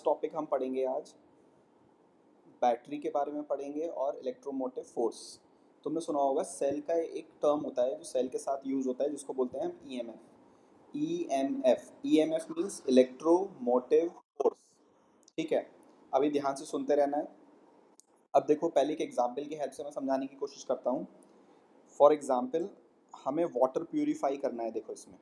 Topic हम पढ़ेंगे आज बैटरी के बारे में पढ़ेंगे और इलेक्ट्रोमोटिव फोर्स। तुमने सुना होगा सेल का एक टर्म होता है जो सेल के साथ यूज होता है जिसको बोलते हैं हम EMF. EMF means electromotive force. ठीक है, अभी ध्यान से सुनते रहना है। अब देखो, पहले एक एग्जाम्पल की हेल्प से मैं समझाने की कोशिश करता हूँ। फॉर एग्जाम्पल, हमें वाटर प्यूरिफाई करना है। देखो इसमें,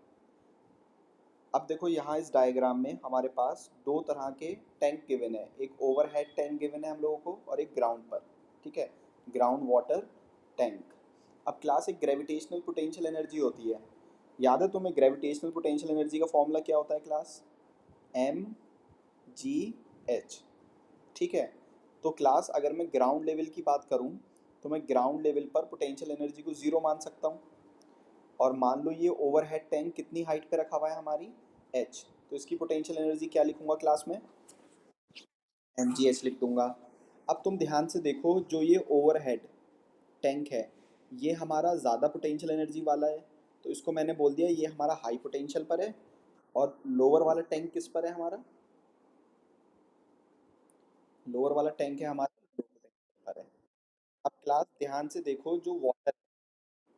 अब देखो यहाँ इस डायग्राम में हमारे पास दो तरह के टैंक गिवन है। एक ओवरहेड टैंक गिवन है हम लोगों को और एक ग्राउंड पर। ठीक है, ग्राउंड वाटर टैंक। अब क्लास, एक ग्रेविटेशनल पोटेंशियल एनर्जी होती है। याद है तुम्हें ग्रेविटेशनल पोटेंशियल एनर्जी का फॉर्मूला क्या होता है क्लास? mgh। ठीक है, तो क्लास अगर मैं ग्राउंड लेवल की बात करूं तो मैं ग्राउंड लेवल पर पोटेंशियल एनर्जी को जीरो मान सकता हूं। और मान लो ये ओवरहेड टैंक कितनी हाइट पे रखा हुआ है हमारी? h। तो इसकी पोटेंशियल एनर्जी क्या लिखूंगा क्लास में? mgh लिख दूंगा। अब तुम ध्यान से देखो, जो ये ओवरहेड टैंक है ये हमारा ज़्यादा पोटेंशियल एनर्जी वाला है, तो इसको मैंने बोल दिया ये हमारा हाई पोटेंशियल पर है। और लोअर वाला टैंक किस पर है हमारा? लोअर वाला टैंक है हमारा लो पोटेंशियल पर है। अब क्लास ध्यान से देखो, जो वाटर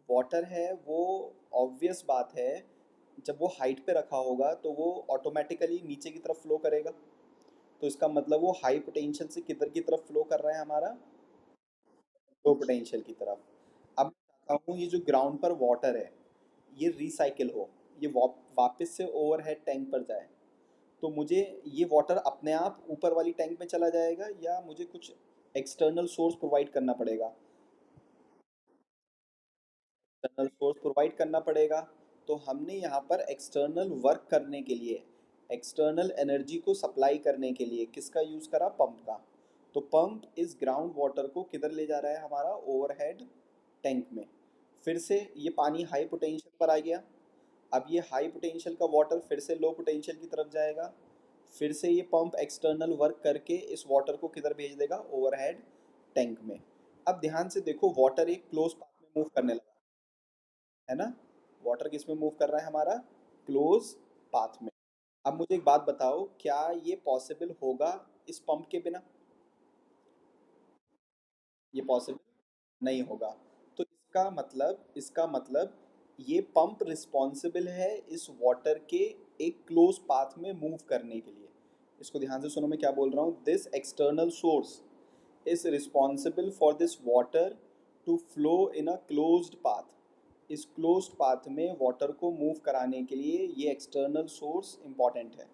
वाटर है वो ऑब्वियस बात है, जब वो हाइट पे रखा होगा तो वो ऑटोमेटिकली नीचे की तरफ फ्लो करेगा। तो इसका मतलब वो हाई पोटेंशियल से किधर की तरफ फ्लो कर रहा है हमारा? लो पोटेंशियल की तरफ। अब मैं चाहता हूँ ये जो ग्राउंड पर वाटर है ये रिसाइकिल हो, ये वापस से ओवरहेड टैंक पर जाए। तो मुझे ये वाटर अपने आप ऊपर वाली टैंक में चला जाएगा या मुझे कुछ एक्सटर्नल सोर्स प्रोवाइड करना पड़ेगा? एक्सटर्नल सोर्स प्रोवाइड करना पड़ेगा। तो हमने यहाँ पर एक्सटर्नल वर्क करने के लिए, एक्सटर्नल एनर्जी को सप्लाई करने के लिए किसका यूज़ करा? पंप का। तो पंप इस ग्राउंड वाटर को किधर ले जा रहा है हमारा? ओवरहेड टैंक में। फिर से ये पानी हाई पोटेंशियल पर आ गया। अब ये हाई पोटेंशियल का वाटर फिर से लो पोटेंशियल की तरफ जाएगा। फिर से ये पंप एक्सटर्नल वर्क करके इस वाटर को किधर भेज देगा? ओवरहेड टैंक में। अब ध्यान से देखो, वाटर एक क्लोज पाथ में मूव करने लगा है ना। वाटर किस में मूव कर रहा है हमारा? क्लोज पाथ में। अब मुझे एक बात बताओ, क्या ये पॉसिबल होगा इस पंप के बिना? ये पॉसिबल नहीं होगा। तो इसका मतलब ये पंप रिस्पॉन्सिबल है इस वाटर के एक क्लोज पाथ में मूव करने के लिए। इसको ध्यान से सुनो, मैं क्या बोल रहा हूँ। This external source is responsible for this water to flow in a closed path. इस क्लोज्ड पाथ में वाटर को मूव कराने के लिए ये एक्सटर्नल सोर्स इम्पॉर्टेंट है,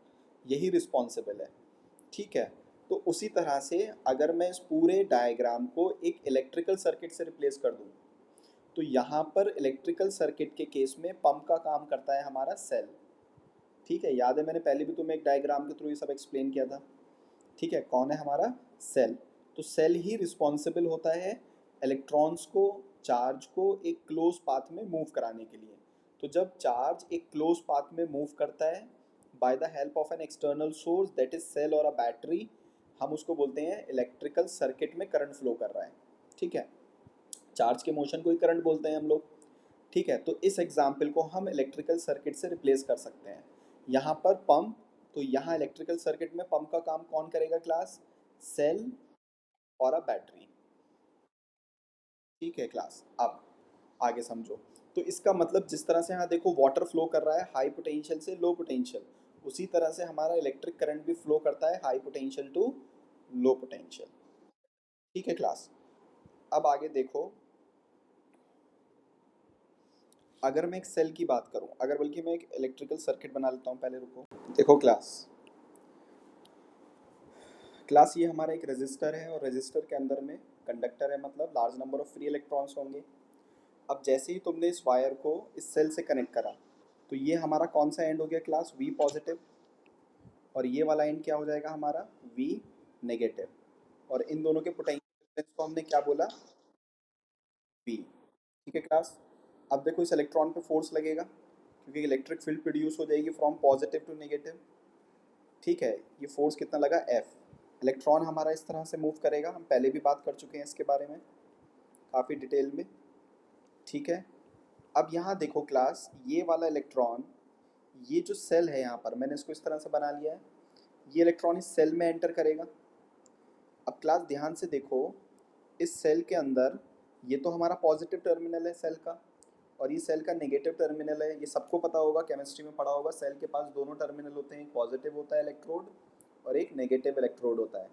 यही रिस्पॉन्सिबल है। ठीक है, तो उसी तरह से अगर मैं इस पूरे डायग्राम को एक इलेक्ट्रिकल सर्किट से रिप्लेस कर दूं, तो यहाँ पर इलेक्ट्रिकल सर्किट के केस में पंप का काम करता है हमारा सेल। ठीक है, याद है मैंने पहले भी तुम्हें एक डायग्राम के थ्रू ये सब एक्सप्लेन किया था। ठीक है, कौन है हमारा? सेल। तो सेल ही रिस्पॉन्सिबल होता है इलेक्ट्रॉन्स को, चार्ज को एक क्लोज पाथ में मूव कराने के लिए। तो जब चार्ज एक क्लोज पाथ में मूव करता है by the help of an external source that is cell और अ बैटरी, हम उसको बोलते हैं इलेक्ट्रिकल सर्किट में करंट फ्लो कर रहा है। ठीक है, चार्ज के मोशन को ही करंट बोलते हैं हम लोग। ठीक है, तो इस एग्जाम्पल को हम इलेक्ट्रिकल सर्किट से रिप्लेस कर सकते हैं। यहाँ पर पंप, तो यहाँ इलेक्ट्रिकल सर्किट में पंप का काम कौन करेगा क्लास? सेल और अ बैटरी। ठीक है क्लास, अब आगे समझो। तो इसका मतलब जिस तरह से यहाँ देखो वाटर फ्लो कर रहा है हाई पोटेंशियल से लो पोटेंशियल, उसी तरह से हमारा इलेक्ट्रिक करंट भी फ्लो करता है high potential to low potential. ठीक है क्लास, अब आगे देखो। अगर मैं एक सेल की बात करूं, अगर बल्कि मैं एक इलेक्ट्रिकल सर्किट बना लेता हूं, पहले रुको। देखो क्लास, ये हमारा एक रेजिस्टर है और रेजिस्टर के अंदर में कंडक्टर है, मतलब large number of free electrons होंगे। अब जैसे ही तुमने इस वायर को इस सेल से कनेक्ट करा, तो ये हमारा कौन सा एंड हो गया क्लास? V positive. और ये वाला एंड क्या हो जाएगा हमारा? V negative. और इन दोनों के पोटेंशियल डिफरेंस को हमने क्या बोला? वी। ठीक है क्लास, अब देखो इस इलेक्ट्रॉन पे फोर्स लगेगा क्योंकि इलेक्ट्रिक फील्ड प्रोड्यूस हो जाएगी फ्रॉम पॉजिटिव टू नेगेटिव। ठीक है, ये फोर्स कितना लगा? एफ। इलेक्ट्रॉन हमारा इस तरह से मूव करेगा, हम पहले भी बात कर चुके हैं इसके बारे में काफ़ी डिटेल में। ठीक है, अब यहाँ देखो क्लास, ये वाला इलेक्ट्रॉन, ये जो सेल है यहाँ पर मैंने इसको इस तरह से बना लिया है, ये इलेक्ट्रॉन इस सेल में एंटर करेगा। अब क्लास ध्यान से देखो, इस सेल के अंदर ये तो हमारा पॉजिटिव टर्मिनल है सेल का, और ये सेल का नेगेटिव टर्मिनल है। ये सबको पता होगा, केमिस्ट्री में पढ़ा होगा, सेल के पास दोनों टर्मिनल होते हैं, एक पॉजिटिव होता है इलेक्ट्रोड और एक नेगेटिव इलेक्ट्रोड होता है।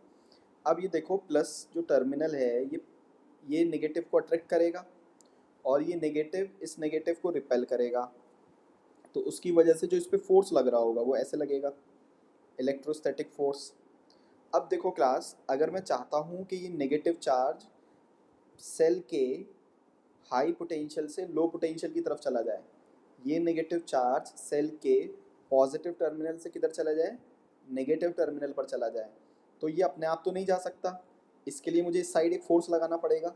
अब ये देखो, प्लस जो टर्मिनल है ये नेगेटिव को अट्रैक्ट करेगा और ये नेगेटिव इस नेगेटिव को रिपेल करेगा। तो उसकी वजह से जो इस पे फोर्स लग रहा होगा वो ऐसे लगेगा, इलेक्ट्रोस्टैटिक फोर्स। अब देखो क्लास, अगर मैं चाहता हूँ कि ये नेगेटिव चार्ज सेल के हाई पोटेंशियल से लो पोटेंशियल की तरफ चला जाए, ये नेगेटिव चार्ज सेल के पॉजिटिव टर्मिनल से किधर चला जाए, नेगेटिव टर्मिनल पर चला जाए, तो ये अपने आप तो नहीं जा सकता। इसके लिए मुझे इस साइड एक फोर्स लगाना पड़ेगा।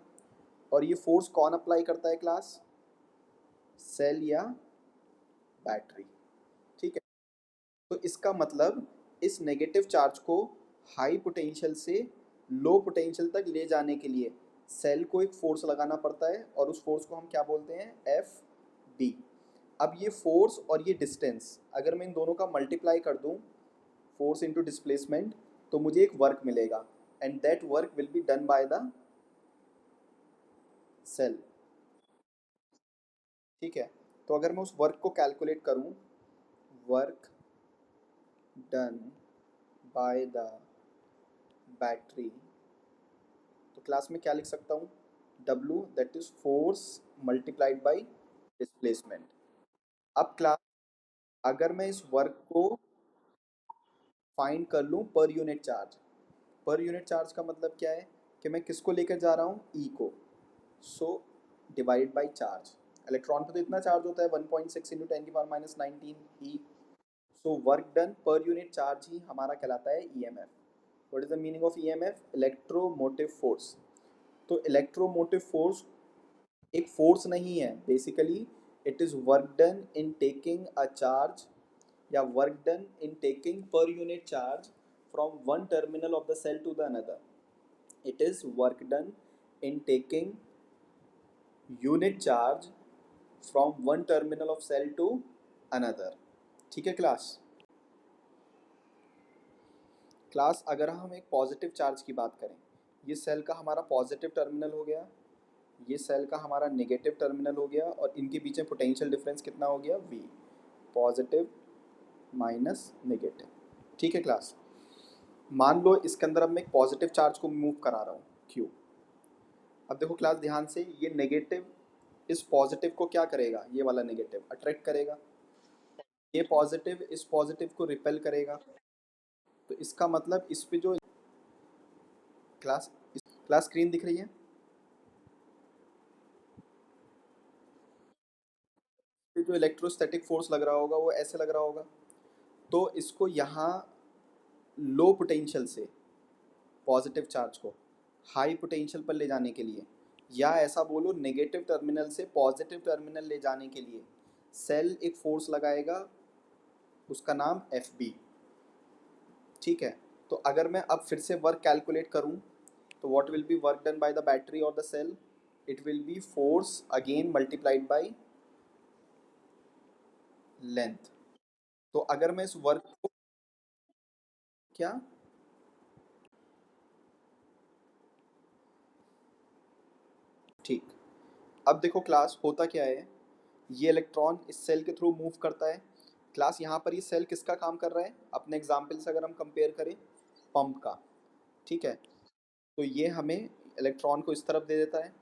और ये फोर्स कौन अप्लाई करता है क्लास, सेल या बैटरी। ठीक है, तो इसका मतलब इस नेगेटिव चार्ज को हाई पोटेंशियल से लो पोटेंशियल तक ले जाने के लिए सेल को एक फोर्स लगाना पड़ता है, और उस फोर्स को हम क्या बोलते हैं, एफ बी। अब ये फोर्स और ये डिस्टेंस अगर मैं इन दोनों का मल्टीप्लाई कर दूं, फोर्स इनटू डिस्प्लेसमेंट, तो मुझे एक वर्क मिलेगा, and that work will be done by the cell. ठीक है, तो अगर मैं उस वर्क को कैलकुलेट करूं, work done by the battery, तो क्लास में क्या लिख सकता हूँ, W that is force multiplied by displacement. अब क्लास, अगर मैं इस वर्क को फाइंड कर लूँ पर यूनिट चार्ज, पर यूनिट चार्ज का मतलब क्या है कि मैं किसको लेकर जा रहा हूँ, E को। So divide by charge, electron पे तो इतना चार्ज होता है 1.6 into 10⁻19 E. So work done per unit charge ही हमारा कहलाता है EMF। What is the meaning of EMF, electromotive force. तो इलेक्ट्रोमोटिव फोर्स एक फोर्स नहीं है, basically it is work done in taking a charge, या work done in taking per unit charge from one terminal of the cell to the another. It is work done in taking unit charge from one terminal of cell to another. ठीक है class. Class अगर हम एक positive charge की बात करें, ये cell का हमारा पॉजिटिव टर्मिनल हो गया, ये सेल का हमारा नेगेटिव टर्मिनल हो गया, और इनके बीच में पोटेंशियल डिफरेंस कितना हो गया, V, पॉजिटिव माइनस नेगेटिव। ठीक है क्लास। मान लो इसके अंदर अब मैं एक पॉजिटिव चार्ज को मूव करा रहा हूँ, Q। अब देखो क्लास ध्यान से, ये नेगेटिव इस पॉजिटिव को क्या करेगा, ये वाला नेगेटिव अट्रैक्ट करेगा, ये पॉजिटिव इस पॉजिटिव को रिपेल करेगा। तो इसका मतलब इस पे जो क्लास क्लास स्क्रीन दिख रही है, पे जो इलेक्ट्रोस्टैटिक फोर्स लग रहा होगा वो ऐसे लग रहा होगा। तो इसको यहाँ लो पोटेंशियल से पॉजिटिव चार्ज को हाई पोटेंशियल पर ले जाने के लिए, या ऐसा बोलो नेगेटिव टर्मिनल से पॉजिटिव टर्मिनल ले जाने के लिए, सेल एक फोर्स लगाएगा, उसका नाम FB। ठीक है, तो अगर मैं अब फिर से वर्क कैलकुलेट करूं, तो what will be work done by the battery और the cell, it will be force again multiplied by length. तो अगर मैं इस वर्क को क्या, ठीक, अब देखो क्लास होता क्या है, ये इलेक्ट्रॉन इस सेल के थ्रू मूव करता है। क्लास यहाँ पर ये सेल किसका काम कर रहा है, अपने एग्जाम्पल से अगर हम कंपेयर करें, पंप का। ठीक है, तो ये हमें इलेक्ट्रॉन को इस तरफ दे देता है,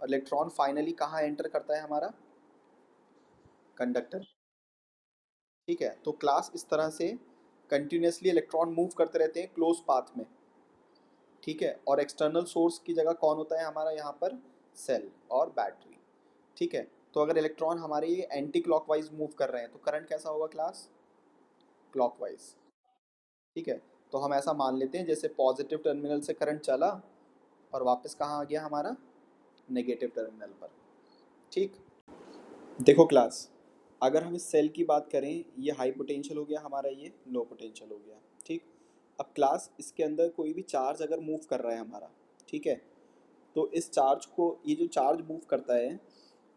और इलेक्ट्रॉन फाइनली कहाँ एंटर करता है, हमारा कंडक्टर। ठीक है, तो क्लास इस तरह से कंटिन्यूसली इलेक्ट्रॉन मूव करते रहते हैं क्लोज पाथ में। ठीक है, और एक्सटर्नल सोर्स की जगह कौन होता है हमारा यहाँ पर, सेल और बैटरी। ठीक है, तो अगर इलेक्ट्रॉन हमारे ये एंटी क्लॉकवाइज मूव कर रहे हैं, तो करंट कैसा होगा क्लास, क्लॉकवाइज। ठीक है, तो हम ऐसा मान लेते हैं जैसे पॉजिटिव टर्मिनल से करंट चला और वापस कहाँ आ गया, हमारा नेगेटिव टर्मिनल पर। ठीक, देखो क्लास, अगर हम इस सेल की बात करें, ये हाई पोटेंशियल हो गया हमारा, ये लो पोटेंशियल हो गया। ठीक, अब क्लास इसके अंदर कोई भी चार्ज अगर मूव कर रहा है हमारा, ठीक है, तो इस चार्ज को, ये जो चार्ज मूव करता है,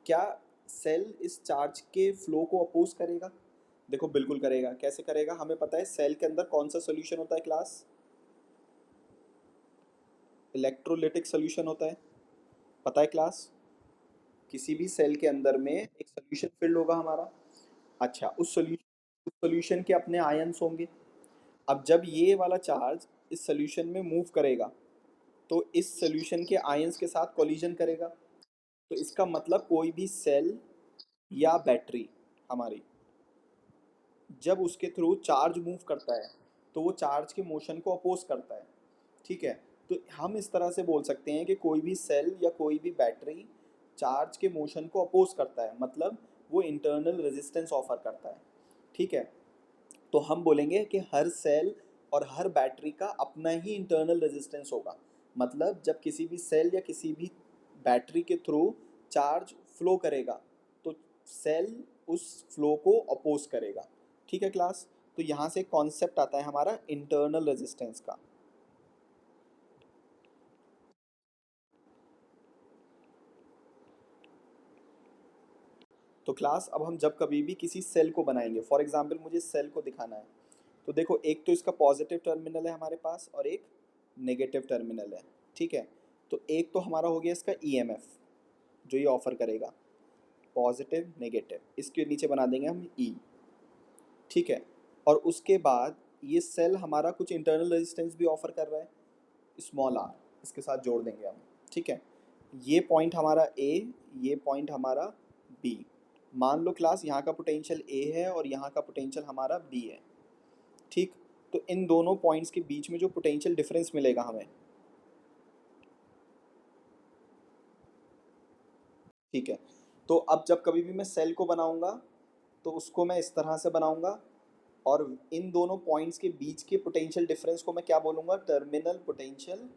क्या सेल इस चार्ज के फ्लो को अपोज करेगा, देखो बिल्कुल करेगा। कैसे करेगा? हमें पता है सेल के अंदर कौन सा सोल्यूशन होता है क्लास? इलेक्ट्रोलिटिक सोल्यूशन होता है। पता है क्लास? किसी भी सेल के अंदर में एक सोल्यूशन फिल्ड होगा हमारा। अच्छा, उस सोल्यूशन के अपने आयंस होंगे। अब जब ये वाला चार्ज इस सोल्यूशन में मूव करेगा तो इस सोल्यूशन के आयंस के साथ कोलिजन करेगा। तो इसका मतलब कोई भी सेल या बैटरी हमारी जब उसके थ्रू चार्ज मूव करता है तो वो चार्ज के मोशन को अपोज करता है। ठीक है। तो हम इस तरह से बोल सकते हैं कि कोई भी सेल या कोई भी बैटरी चार्ज के मोशन को अपोज करता है, मतलब वो इंटरनल रेजिस्टेंस ऑफर करता है। ठीक है। तो हम बोलेंगे कि हर सेल और हर बैटरी का अपना ही इंटरनल रेजिस्टेंस होगा। मतलब जब किसी भी सेल या किसी भी बैटरी के थ्रू चार्ज फ्लो करेगा तो सेल उस फ्लो को अपोज करेगा। ठीक है क्लास? तो यहाँ से कॉन्सेप्ट आता है हमारा इंटरनल रेजिस्टेंस का। तो क्लास अब हम जब कभी भी किसी सेल को बनाएंगे, फॉर एग्जांपल मुझे सेल को दिखाना है, तो देखो एक तो इसका पॉजिटिव टर्मिनल है हमारे पास और एक नेगेटिव टर्मिनल है। ठीक है। तो एक तो हमारा हो गया इसका ईएमएफ जो ये ऑफर करेगा, पॉजिटिव नेगेटिव, इसके नीचे बना देंगे हम ई। ठीक है। और उसके बाद ये सेल हमारा कुछ इंटरनल रेजिस्टेंस भी ऑफर कर रहा है, स्मॉल आर, इसके साथ जोड़ देंगे हम। ठीक है। ये पॉइंट हमारा ए, ये पॉइंट हमारा बी। मान लो क्लास यहाँ का पोटेंशियल ए है और यहाँ का पोटेंशियल हमारा बी है। ठीक। तो इन दोनों पॉइंट्स के बीच में जो पोटेंशियल डिफरेंस मिलेगा हमें, ठीक है, तो अब जब कभी भी मैं सेल को बनाऊंगा तो उसको मैं इस तरह से बनाऊंगा और इन दोनों पॉइंट्स के बीच के पोटेंशियल डिफरेंस को मैं क्या बोलूंगा? Terminal potential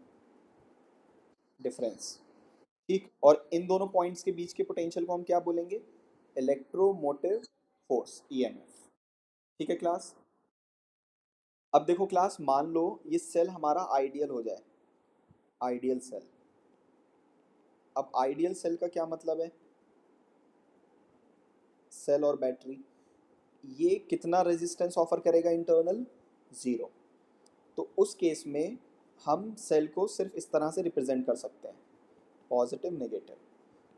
difference. ठीक। और इन दोनों पॉइंट्स के बीच के पोटेंशियल को हम क्या बोलेंगे? Electromotive force, EMF. ठीक है क्लास? अब देखो क्लास, मान लो ये सेल हमारा आइडियल हो जाए, आइडियल सेल। अब आइडियल सेल का क्या मतलब है? सेल और बैटरी, ये कितना रेजिस्टेंस ऑफर करेगा इंटरनल? ज़ीरो। तो उस केस में हम सेल को सिर्फ इस तरह से रिप्रेजेंट कर सकते हैं, पॉजिटिव नेगेटिव,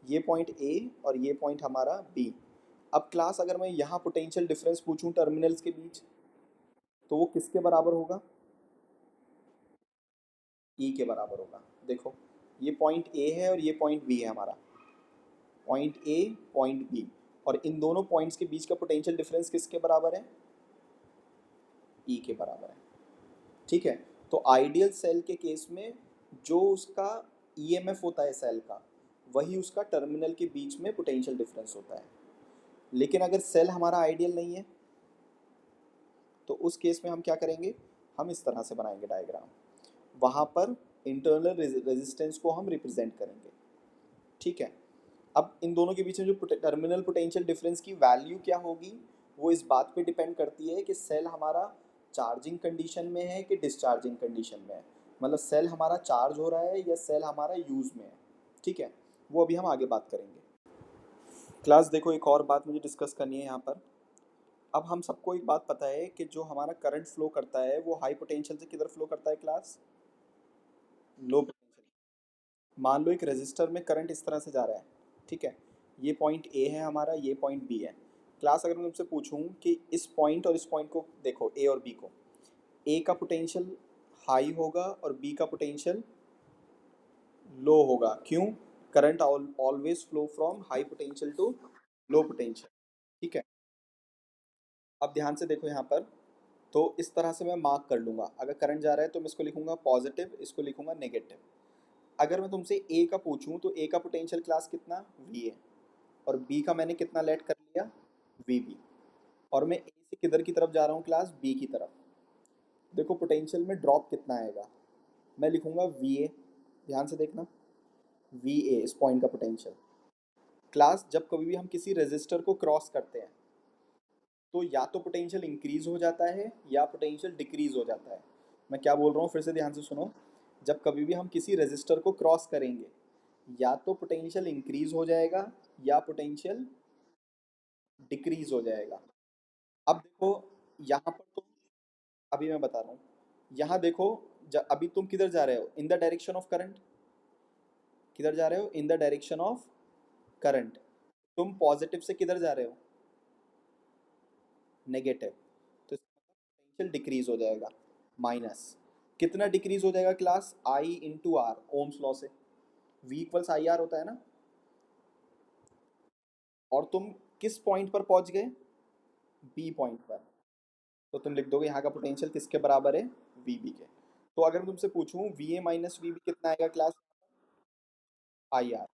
ये पॉइंट ए और ये पॉइंट हमारा बी। अब क्लास अगर मैं यहाँ पोटेंशियल डिफरेंस पूछूं टर्मिनल्स के बीच, तो वो किसके बराबर होगा? ई के बराबर होगा। देखो, ये पॉइंट ए है और ये पॉइंट बी है हमारा, पॉइंट ए, पॉइंट बी, और इन दोनों पॉइंट्स के बीच का पोटेंशियल डिफरेंस किसके बराबर है? ई के बराबर है। ठीक है। तो आइडियल सेल के केस में जो उसका ईएमएफ होता है सेल का, वही उसका टर्मिनल के बीच में पोटेंशियल डिफरेंस होता है। लेकिन अगर सेल हमारा आइडियल नहीं है तो उस केस में हम क्या करेंगे? हम इस तरह से बनाएंगे डायग्राम, वहाँ पर इंटरनल रेजिस्टेंस को हम रिप्रेजेंट करेंगे। ठीक है। अब इन दोनों के बीच में जो टर्मिनल पोटेंशियल डिफरेंस की वैल्यू क्या होगी, वो इस बात पे डिपेंड करती है कि सेल हमारा चार्जिंग कंडीशन में है कि डिस्चार्जिंग कंडीशन में है। मतलब सेल हमारा चार्ज हो रहा है या सेल हमारा यूज़ में है। ठीक है। वो अभी हम आगे बात करेंगे। क्लास देखो, एक और बात मुझे डिस्कस करनी है यहाँ पर। अब हम सबको एक बात पता है कि जो हमारा करंट फ्लो करता है वो हाई पोटेंशियल से किधर फ्लो करता है क्लास? Low potential. मान लो एक रेजिस्टर में करंट इस तरह से जा रहा है। ठीक है। ये पॉइंट ए है हमारा, ये पॉइंट बी है। क्लास अगर मैं तुमसे पूछूं कि इस पॉइंट और इस पॉइंट को देखो, ए और बी को, ए का पोटेंशियल हाई होगा और बी का पोटेंशियल लो होगा। क्यों? Current always flow from high potential to low potential. ठीक है। अब ध्यान से देखो यहाँ पर, तो इस तरह से मैं मार्क कर लूँगा, अगर करंट जा रहा है तो मैं इसको लिखूंगा पॉजिटिव, इसको लिखूंगा नेगेटिव। अगर मैं तुमसे ए का पूछूं तो ए का पोटेंशियल क्लास कितना? वी है। और बी का मैंने कितना लेट कर लिया? V B. और मैं ए से किधर की तरफ जा रहा हूँ क्लास? बी की तरफ। देखो पोटेंशियल में ड्रॉप कितना आएगा? मैं लिखूंगा वी ए। ध्यान से देखना, वी ए इस पॉइंट का पोटेंशियल। क्लास जब कभी भी हम किसी रेजिस्टर को क्रॉस करते हैं तो या तो पोटेंशियल इंक्रीज हो जाता है या पोटेंशियल डिक्रीज हो जाता है। मैं क्या बोल रहा हूँ फिर से ध्यान से सुनो। जब कभी भी हम किसी रेजिस्टर को क्रॉस करेंगे, या तो पोटेंशियल इंक्रीज हो जाएगा या पोटेंशियल डिक्रीज हो जाएगा। अब देखो यहाँ पर तुम, अभी मैं बता रहा हूँ, यहाँ देखो, अभी तुम किधर जा रहे हो, in the direction of current, किधर जा रहे हो, in the direction of current. तुम पॉजिटिव से किधर जा रहे हो, नेगेटिव, तो पोटेंशियल डिक्रीज हो जाएगा, माइनस। कितना डिक्रीज हो जाएगा class, I into R, ohm's law से, वी इक्वल्स आई आर होता है ना। और तुम किस पॉइंट पर पहुंच गए, बी पॉइंट पर, तो तुम लिख दोगे यहाँ का पोटेंशियल किसके बराबर है, वी बी के। तो अगर मैं तुमसे पूछूं V A minus V B कितना आएगा क्लास, आई आर।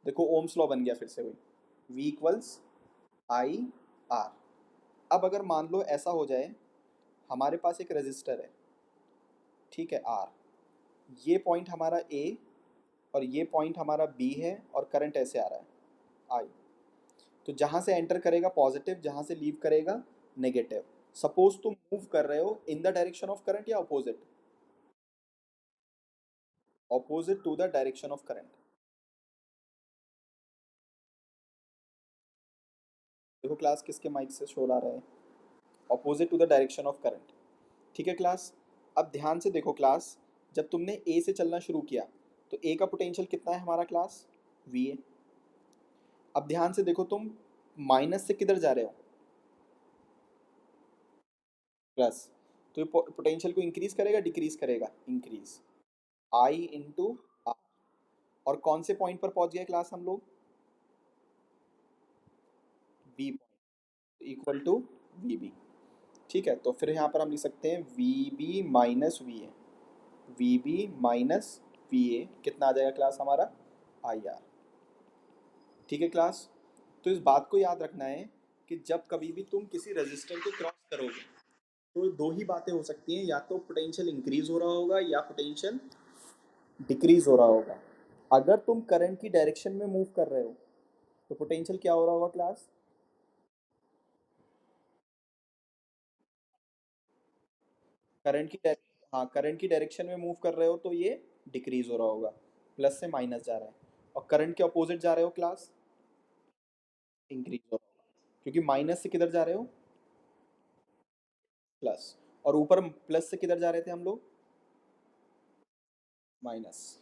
देखो ओम्स लॉ बन गया फिर से वही, वी इक्वल्स आई आर। अब अगर मान लो ऐसा हो जाए, हमारे पास एक रेजिस्टर है, ठीक है, आर, ये पॉइंट हमारा ए और ये पॉइंट हमारा बी है, और करंट ऐसे आ रहा है, आई। तो जहाँ से एंटर करेगा पॉजिटिव, जहाँ से लीव करेगा नेगेटिव। सपोज तुम मूव कर रहे हो in the direction of current या opposite, opposite to the direction of current. देखो क्लास किसके माइक से शोर आ रहा है, opposite to the direction of current. ठीक है क्लास। अब ध्यान से देखो क्लास, जब तुमने ए से चलना शुरू किया, तो ए का पोटेंशियल कितना है हमारा क्लास, वी ए। अब ध्यान से देखो तुम, माइनस से किधर जा रहे हो, प्लस। तो ये पोटेंशियल को इंक्रीज करेगा डिक्रीज करेगा, इंक्रीज, आई इंटू आर। और कौन से पॉइंट पर पहुंच गए क्लास हम लोग, B point, equal to V B. ठीक है, तो फिर यहाँ पर हम लिख सकते हैं V B minus V A, V B minus V A कितना आ जाएगा क्लास हमारा, आई आर। ठीक है क्लास। तो इस बात को याद रखना है कि जब कभी भी तुम किसी रजिस्टर को क्रॉस करोगे, तो दो ही बातें हो सकती हैं, या तो पोटेंशियल इंक्रीज हो रहा होगा या पोटेंशियल डिक्रीज हो रहा होगा। अगर तुम करंट की डायरेक्शन में मूव कर रहे हो, तो पोटेंशियल क्या हो रहा होगा क्लास, करंट की हाँ, करंट की डायरेक्शन में मूव कर रहे हो तो ये डिक्रीज हो रहा होगा, प्लस से माइनस जा रहा है। और करंट के अपोजिट जा रहे हो क्लास, इंक्रीज हो रहा होगा, क्योंकि माइनस से किधर जा रहे हो, प्लस। और ऊपर प्लस से किधर जा रहे थे हम लोग, माइनस।